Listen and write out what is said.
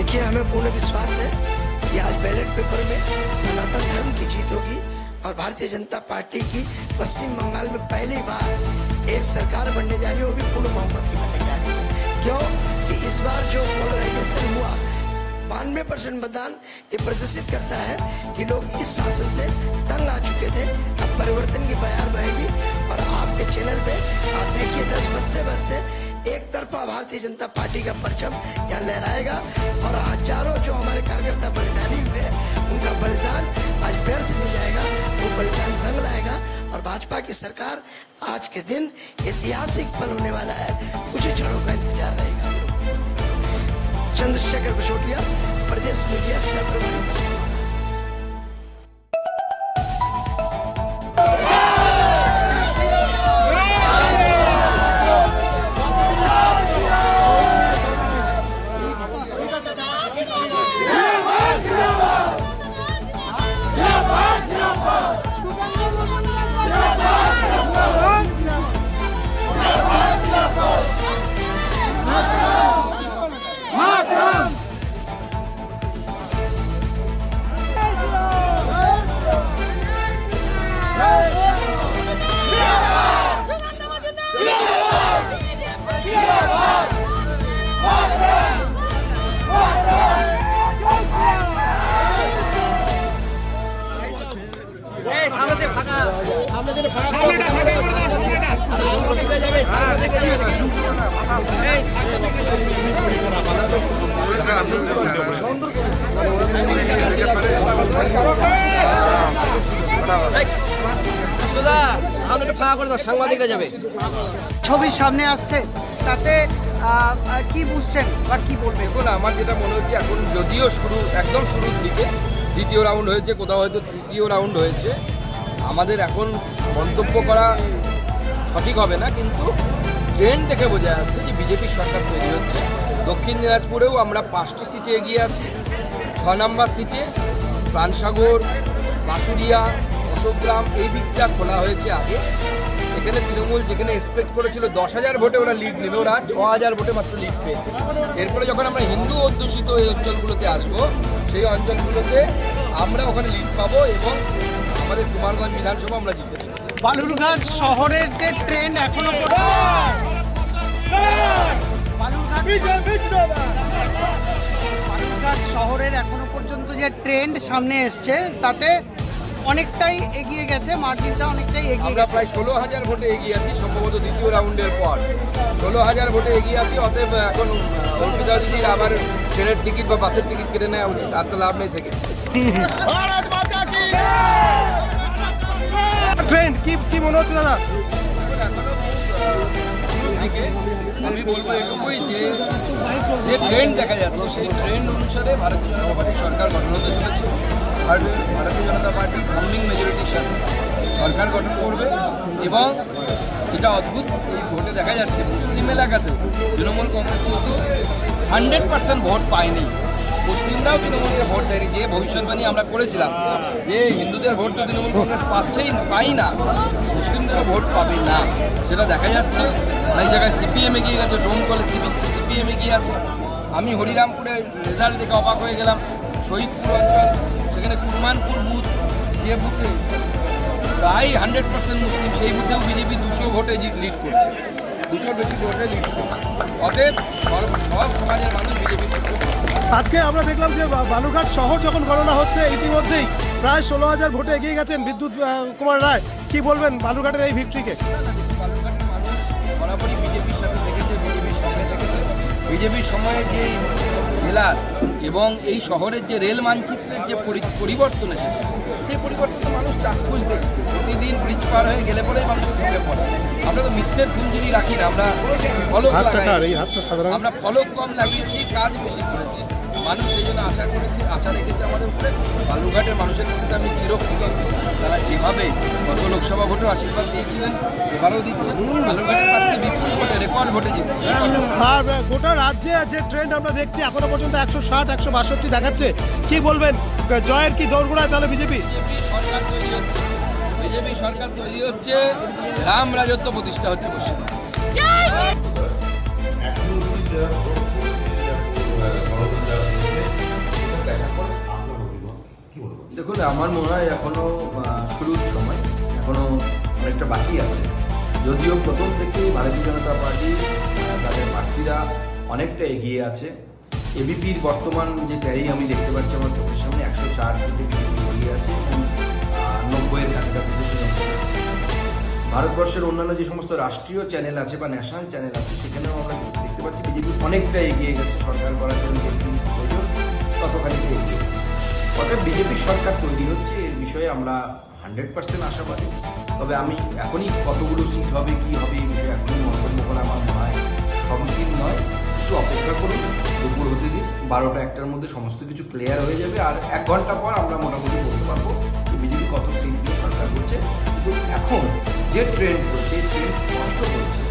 देखिए, हमें पूर्ण विश्वास है कि आज बैलेट पेपर में सनातन धर्म की जीत होगी और भारतीय जनता पार्टी की पश्चिम बंगाल में पहली बार एक सरकार बनने जा रही है, वो भी पूर्ण बहुमत की बनने जा रही है। क्यों कि इस बार जो पोलराइजेशन हुआ 92% मतदान ये प्रदर्शित करता है कि लोग इस शासन से तंग आ चुके थे। अब परिवर्तन की बयार बहेगी और आपके चैनल पे आप देखिए 10 बजते बजते एक तरफा भारतीय जनता पार्टी का परचम यहाँ लहराएगा और हजारों जो हमारे कार्यकर्ता बलिदानी हुए उनका बलिदान आज पैर से नहीं जाएगा, वो बलिदान रंग लाएगा और भाजपा की सरकार आज के दिन ऐतिहासिक पल होने वाला है। कुछ ही क्षणों का इंतजार रहेगा हम लोग। चंद्रशेखर बसोटिया, प्रदेश मीडिया सह प्रभारी पश्चिम बंगाल। সাংবাদিকরা যাবে, ছবি সামনে আসছে, তাতে কি বুঝছেন বা কি বলবেন? দেখুন, আমার যেটা মনে হচ্ছে এখন যদিও একদম শুরুর দিকে দ্বিতীয় রাউন্ড হয়েছে, কোথাও হয়তো তৃতীয় রাউন্ড হয়েছে, আমাদের এখন মন্তব্য করা সঠিক হবে না, কিন্তু ট্রেন্ড দেখে বোঝা যাচ্ছে যে বিজেপির সরকার তৈরি হচ্ছে। দক্ষিণ দিনাজপুরেও আমরা 5টি সিটে এগিয়ে আছি। 6 নম্বর সিটে প্রাণসাগর, বাঁশুড়িয়া, অশোকগ্রাম এই দিকটা খোলা হয়েছে আগে। এখানে তৃণমূল যেখানে এক্সপেক্ট করেছিল 10,000 ভোটে ওরা লিড নেবে, ওরা 6,000 ভোটে মাত্র লিড পেয়েছে। এরপরে যখন আমরা হিন্দু অধ্যুষিত এই অঞ্চলগুলোতে আসবো, সেই অঞ্চলগুলোতে আমরা ওখানে লিড পাবো এবং আমাদের কুমারগঞ্জ বিধানসভা আমরা জিততে পারবো। বালুরঘাট শহরের যে ট্রেন্ড এখনো বালুরঘাট শহরের এখনো পর্যন্ত যে ট্রেন্ড সামনে এসছে তাতে অনেকটাই এগিয়ে গেছে, মার্জিনটা অনেকটাই এগিয়ে গেছে। প্রায় 16,000 ভোটে এগিয়ে আছি, সম্ভবত দ্বিতীয় রাউন্ডের পর 16,000 ভোটে এগিয়ে আছি। অতএব এখন অর্পিতা দিদির আবার ট্রেনের টিকিট বা বাসের টিকিট কেটে নেওয়া উচিত, আর তো লাভ নেই থেকে। ট্রেন্ড কি মনে হচ্ছে দাদা? আমি বলবো এটুকুই যে ট্রেন্ড দেখা যাচ্ছে সেই ট্রেন্ড অনুসারে ভারতীয় জনতা পার্টির সরকার গঠন হতে চলেছে। আর ভারতীয় জনতা পার্টি ফাউন্ডিং মেজরিটির সাথে সরকার গঠন করবে এবং এটা অদ্ভুত এই ভোটে দেখা যাচ্ছে মুসলিম এলাকাতেও তৃণমূল কংগ্রেস কিন্তু 100% ভোট পায়নি। মুসলিমরাও তৃণমূলকে ভোট দেয়নি। যে ভবিষ্যৎবাণী আমরা করেছিলাম যে হিন্দুদের ভোট তো তৃণমূল কংগ্রেস পাই না, মুসলিমদেরও ভোট পাবে না, সেটা দেখা যাচ্ছে। অনেক জায়গায় সিপিএম এগিয়ে গেছে, ডোমকলে সিপিএম এগিয়ে আছে। আমি হরিরামপুরে রেজাল্ট দেখে অবাক হয়ে গেলাম। শহীদপুর অঞ্চল, সেখানে কুরমানপুর বুথ, যে বুথে প্রায় 100% মুসলিম, সেই বুথেও বিজেপি 200 ভোটে লিড করছে, 200 বেশি ভোটে লিড করছে। অতএব সব সমাজের মানুষ বিজেপি। আজকে আমরা দেখলাম যে বালুরঘাট শহর যখন গণনা হচ্ছে ইতিমধ্যেই প্রায় 16,000 ভোটে এগিয়ে গেছেন বিদ্যুৎ কুমার রায়। কি বলবেন বালুরঘাটের এই ভিক্টরিকে? বালুরঘাটের মানুষ বরাবরই বিজেপির সাথে থেকেছে, বিজেপির সঙ্গে থেকেছে। বিজেপির সময়ে যে জেলার এবং এই শহরের যে রেল মানচিত্রের যে পরিবর্তন এসেছে, সেই পরিবর্তন মানুষ চাক্ষুষ দেখছে। প্রতিদিন ব্রিজ পার হয়ে গেলে পরেই মানুষের চোখে পড়ে। আমরা তো মিথ্যের পুঞ্জিনি রাখি না, আমরা ফলক আমরা ফলক কম লাগিয়েছি, কাজ বেশি করেছি। মানুষ সেই জন্য আশা রেখেছে আমাদের উপরে। বালুরঘাটের মানুষের প্রতি আমি চিরকৃতজ্ঞ। তারা যেভাবে গত লোকসভা ভোটে আশীর্বাদ দিয়েছিলেন, এবারেও দিচ্ছেন। বালুরঘাটের প্রার্থী বিপুল ভোটে, রেকর্ড ভোটে জিতবে। আর গোটা রাজ্যে যে ট্রেন্ড আমরা দেখছি এখনো পর্যন্ত 160-162 দেখাচ্ছে, কি বলবেন? জয়ের কি দৌড়গোড়ায় তাহলে বিজেপি? বিজেপি সরকার তৈরি হচ্ছে, রাম রাজত্ব প্রতিষ্ঠা হচ্ছে পশ্চিমবঙ্গে। এখনো যারা ভোট করেছে, যারা দেখুন, আমার মনে হয় এখনও শুরুর সময়, এখনও অনেকটা বাকি আছে। যদিও প্রথম থেকেই ভারতীয় জনতা পার্টি তাদের প্রার্থীরা অনেকটা এগিয়ে আছে। এবিপির বর্তমান যে ট্যালি আমি দেখতে পাচ্ছি আমার চোখের সামনে, 104 সিটে বিজেপি এগিয়ে আছে এবং 90-এর কাছাকাছি ভারতবর্ষের অন্যান্য যে সমস্ত রাষ্ট্রীয় চ্যানেল আছে বা ন্যাশনাল চ্যানেল আছে, সেখানেও আমরা দেখতে পাচ্ছি বিজেপি অনেকটা এগিয়ে গেছে। সরকার করার জন্য যে সিট প্রয়োজন ততখানি এগিয়ে গেছে। অর্থাৎ বিজেপির সরকার তৈরি হচ্ছে, এর বিষয়ে আমরা 100% আশাবাদী। তবে আমি এখনই কতগুলো সিট হবে, কী হবে, এই বিষয়ে এখনই মন্তব্য করা আমার মনে হয় সমীচীন নয়। একটু অপেক্ষা করুন, দুপুর হতে দিন, 12টা-1টার মধ্যে সমস্ত কিছু ক্লিয়ার হয়ে যাবে। আর 1 ঘন্টা পর আমরা মোটামুটি বলতে পারবো যে বিজেপি কত সিট নিয়ে সরকার করছে। কিন্তু এখন যে ট্রেন্ড চলছে, এই ট্রেন্ড স্পষ্ট করছে